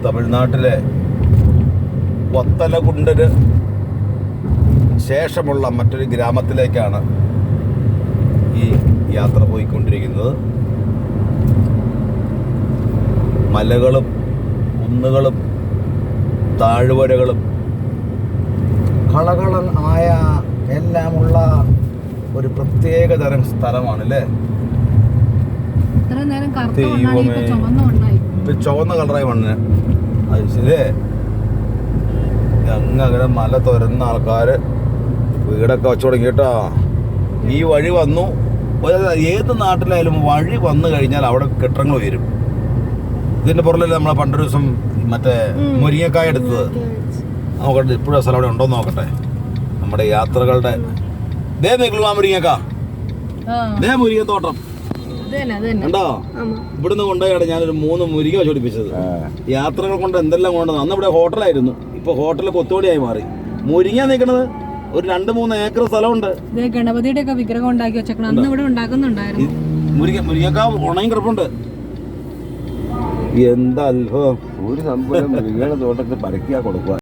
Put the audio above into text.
തമിഴ്നാട്ടിലെ വത്തലകുണ്ടിന് ശേഷമുള്ള മറ്റൊരു ഗ്രാമത്തിലേക്കാണ് ഈ യാത്ര പോയിക്കൊണ്ടിരിക്കുന്നത്. മലകളും കുന്നുകളും താഴ്വരകളും കളകളം ആയ എല്ലാമുള്ള ഒരു പ്രത്യേക തരം സ്ഥലമാണല്ലേ. ചുവന്ന കളറായി മണ്ണ് അത് ശരിയേ. അങ്ങനെ മല തുരന്ന ആൾക്കാര് വീടൊക്കെ വെച്ചു തുടങ്ങി കേട്ടോ. ഈ വഴി വന്നു, ഏത് നാട്ടിലായാലും വഴി വന്നു കഴിഞ്ഞാൽ അവിടെ കെട്ടിടങ്ങൾ വരും. ഇതിന്റെ പുറകിലല്ലേ നമ്മളെ പണ്ടൊരു ദിവസം മറ്റേ മുരിങ്ങക്കായ എടുത്തത്. നോക്കട്ടെ ഇപ്പോഴും സ്ഥലം അവിടെ ഉണ്ടോന്ന് നോക്കട്ടെ. നമ്മുടെ യാത്രകളുടെ മുരിങ്ങക്ക മുരിങ്ങത്തോട്ടം കണ്ടോ. ഇവിടുന്ന് കൊണ്ടുപോയാണ് ഞാനൊരു 3 മുരിങ്ങ ചോടിപ്പിച്ചത്. യാത്രകൾ കൊണ്ട് എന്തെല്ലാം കൊണ്ടുവന്നു. അന്ന് ഇവിടെ ഹോട്ടലായിരുന്നു, ഇപ്പൊ ഹോട്ടൽ കൊത്തുപൊടിയായി മാറി. മുരിങ്ങ നിൽക്കണത് ഒരു 2-3 ഏക്കർ സ്ഥലമുണ്ട്. ഗണപതിയുടെ ഒക്കെ വിഗ്രഹം ഉണ്ടാക്കി വെച്ചേക്കണം. അന്ന് ഇവിടെ ഉണ്ടാക്കുന്നുണ്ടായിരുന്നു. മുരിങ്ങക്ക ഉണയും കിടപ്പുണ്ട്. എന്താ അത്ഭുതം. ഒരു സംഭവം മുരിങ്ങയുടെ തോട്ടത്തിൽ പരക്കിയാ കൊടുക്കുക.